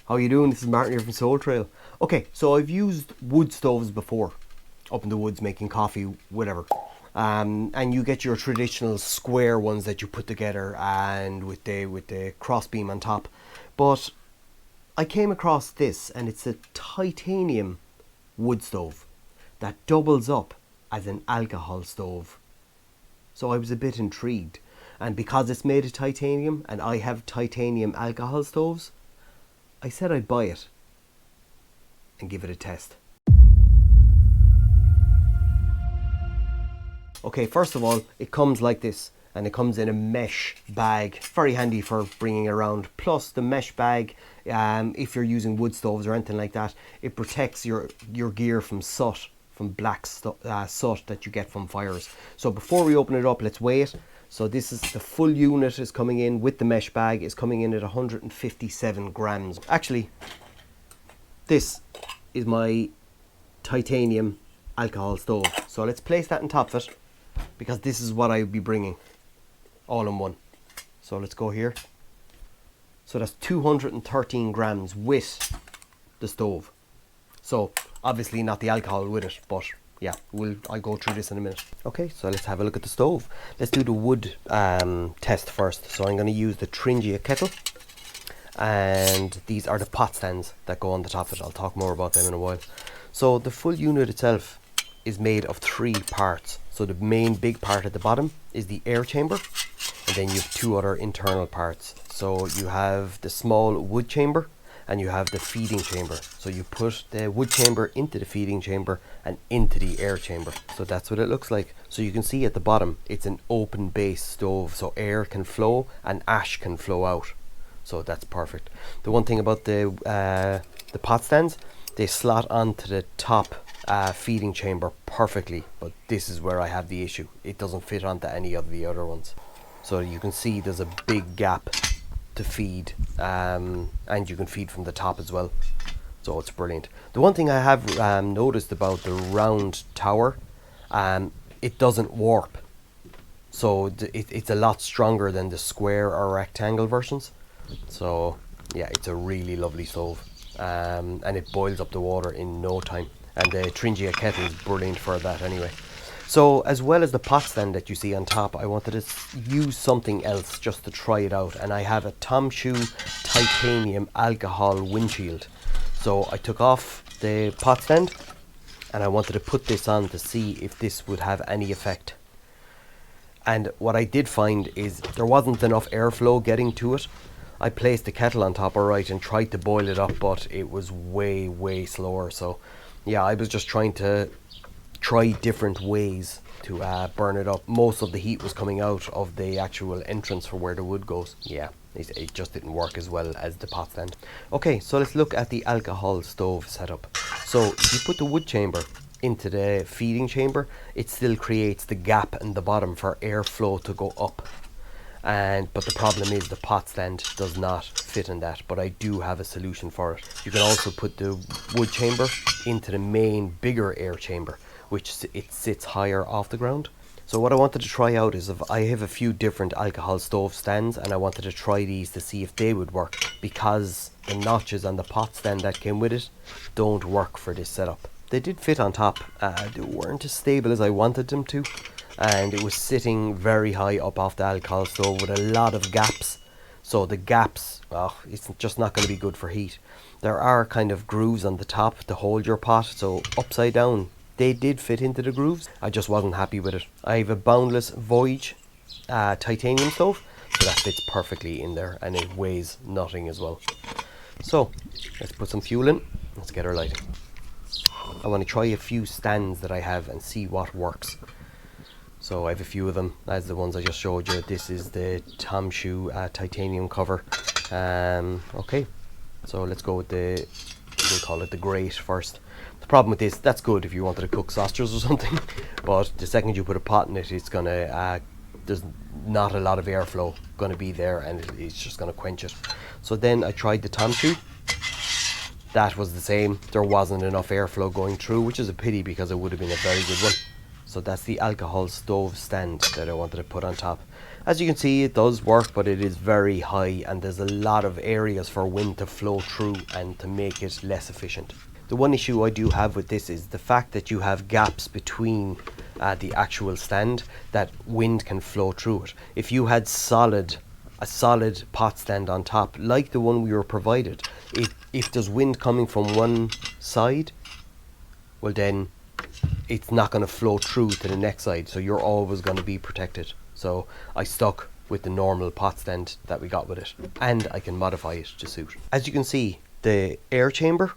How you doing? This is Martin here from Soul Trail. Okay, so I've used wood stoves before, up in the woods making coffee, whatever. And you get your traditional square ones that you put together and with the crossbeam on top. But I came across this, and it's a titanium wood stove that doubles up as an alcohol stove. So I was a bit intrigued. And because it's made of titanium and I have titanium alcohol stoves, I said I'd buy it and give it a test. Okay, first of all, it comes like this, and it comes in a mesh bag. Very handy for bringing it around. Plus the mesh bag, if you're using wood stoves or anything like that, it protects your gear from soot, from black soot that you get from fires. So before we open it up, let's weigh it. So this is the full unit is coming in with the mesh bag, is coming in at 157 grams. Actually, this is my titanium alcohol stove. So let's place that on top of it, because this is what I would be bringing all in one. So let's go here. So that's 213 grams with the stove. So obviously not the alcohol with it, but yeah, I'll go through this in a minute. Okay, so let's have a look at the stove. Let's do the wood test first. So I'm going to use the Tringia kettle, and these are the pot stands that go on the top of it. I'll talk more about them in a while. So the full unit itself is made of 3 parts. So the main big part at the bottom is the air chamber, and then you have 2 other internal parts. So you have the small wood chamber, and you have the feeding chamber. So you put the wood chamber into the feeding chamber and into the air chamber. So that's what it looks like. So you can see at the bottom, it's an open base stove, so air can flow and ash can flow out. So that's perfect. The one thing about the pot stands, they slot onto the top feeding chamber perfectly, but this is where I have the issue. It doesn't fit onto any of the other ones. So you can see there's a big gap to feed, and you can feed from the top as well. So it's brilliant. The one thing I have noticed about the round tower, it doesn't warp. So it's a lot stronger than the square or rectangle versions. So yeah, it's a really lovely stove, and it boils up the water in no time. And the Tringia kettle is brilliant for that anyway. So as well as the pot stand that you see on top, I wanted to use something else just to try it out. And I have a Tom Shoe titanium alcohol windshield. So I took off the pot stand and I wanted to put this on to see if this would have any effect. And what I did find is there wasn't enough airflow getting to it. I placed the kettle on top alright and tried to boil it up, but it was way slower. So yeah, I was just trying to try different ways to burn it up. Most of the heat was coming out of the actual entrance for where the wood goes. Yeah, it just didn't work as well as the pot stand. Okay, so let's look at the alcohol stove setup. So if you put the wood chamber into the feeding chamber, it still creates the gap in the bottom for airflow to go up. But the problem is the pot stand does not fit in that, but I do have a solution for it. You can also put the wood chamber into the main bigger air chamber, which it sits higher off the ground. So what I wanted to try out is, if I have a few different alcohol stove stands, and I wanted to try these to see if they would work, because the notches on the pot stand that came with it don't work for this setup. They did fit on top, they weren't as stable as I wanted them to, and it was sitting very high up off the alcohol stove with a lot of gaps. So the gaps, it's just not going to be good for heat. There are kind of grooves on the top to hold your pot, so upside down they did fit into the grooves. I just wasn't happy with it. I have a Boundless Voyage titanium stove, so that fits perfectly in there, and it weighs nothing as well. So let's put some fuel in. Let's get her lighting. I want to try a few stands that I have and see what works. So I have a few of them, as the ones I just showed you. This is the Tom Shoe titanium cover. Okay, so let's go with the, we'll call it the grate first. The problem with this, that's good if you wanted to cook sausages or something, but the second you put a pot in it, it's gonna there's not a lot of airflow gonna be there, and it's just gonna quench it. So then I tried the Tom Shoe. That was the same. There wasn't enough airflow going through, which is a pity because it would have been a very good one. So that's the alcohol stove stand that I wanted to put on top. As you can see, it does work, but it is very high and there's a lot of areas for wind to flow through and to make it less efficient. The one issue I do have with this is the fact that you have gaps between the actual stand that wind can flow through it. If you had a solid pot stand on top, like the one we were provided, if there's wind coming from one side, well then it's not going to flow through to the next side, so you're always going to be protected. So I stuck with the normal pot stand that we got with it, and I can modify it to suit. As you can see, the air chamber,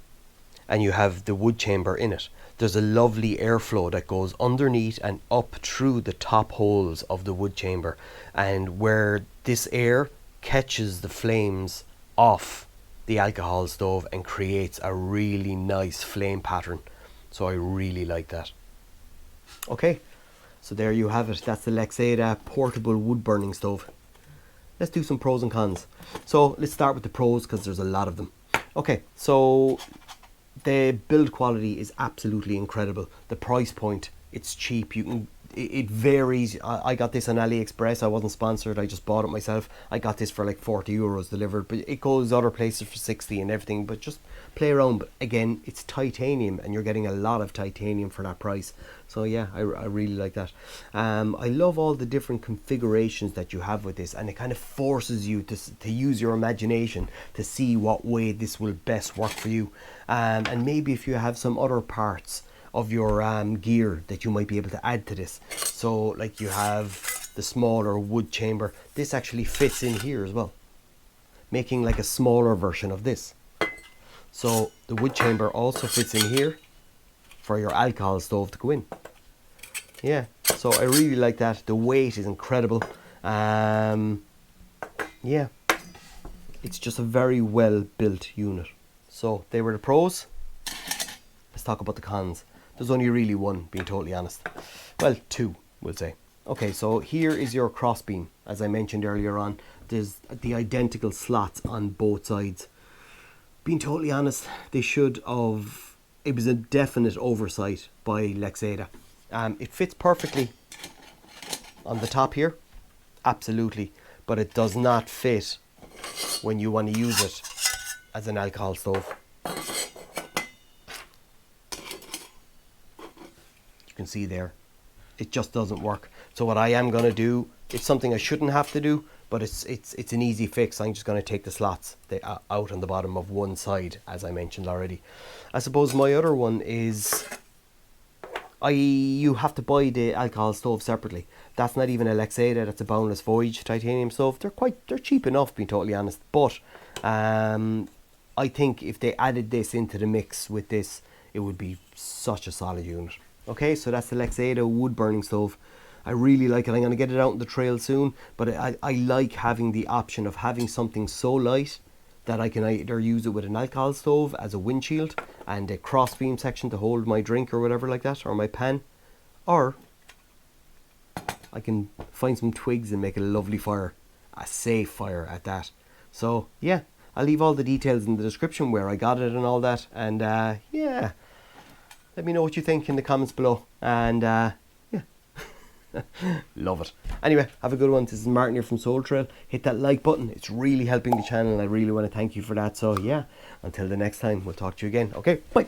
and you have the wood chamber in it. There's a lovely airflow that goes underneath and up through the top holes of the wood chamber, and where this air catches the flames off the alcohol stove and creates a really nice flame pattern. So I really like that. Okay, so there you have it. That's the Lixada portable wood burning stove. Let's do some pros and cons. So let's start with the pros, because there's a lot of them. Okay, so the build quality is absolutely incredible. The price point, it's cheap. It varies. I got this on AliExpress. I wasn't sponsored. I just bought it myself. I got this for like 40 euros delivered, but it goes other places for 60 and everything. But just play around. But again, it's titanium, and you're getting a lot of titanium for that price. So yeah, I really like that. I love all the different configurations that you have with this, and it kind of forces you to use your imagination to see what way this will best work for you. And maybe if you have some other parts of your gear that you might be able to add to this. So like you have the smaller wood chamber, this actually fits in here as well, making like a smaller version of this. So the wood chamber also fits in here for your alcohol stove to go in. Yeah, so I really like that. The weight is incredible. Yeah, it's just a very well built unit. So they were the pros. Let's talk about the cons. There's only really one, being totally honest. Well, two, we'll say. Okay, so here is your crossbeam. As I mentioned earlier on, there's the identical slots on both sides. Being totally honest, they should have... It was a definite oversight by Lixada. It fits perfectly on the top here, absolutely. But it does not fit when you want to use it as an alcohol stove. You can see there, it just doesn't work. So what I am going to do, it's something I shouldn't have to do, but it's an easy fix. I'm just going to take the slots out on the bottom of one side, as I mentioned already. I suppose my other one is you have to buy the alcohol stove separately. That's not even a Lixada, that's a Boundless Voyage titanium stove. They're cheap enough, being totally honest, but I think if they added this into the mix with this, it would be such a solid unit. Okay, so that's the Lixada wood burning stove. I really like it. I'm going to get it out on the trail soon, but I like having the option of having something so light that I can either use it with an alcohol stove as a windshield and a crossbeam section to hold my drink or whatever like that, or my pan, or I can find some twigs and make a lovely fire, a safe fire at that. So yeah, I'll leave all the details in the description where I got it and all that, and yeah, let me know what you think in the comments below, and yeah, love it. Anyway, have a good one. This is Martin here from Soul Trail. Hit that like button, it's really helping the channel, and I really want to thank you for that. So yeah, until the next time, we'll talk to you again. Okay, bye.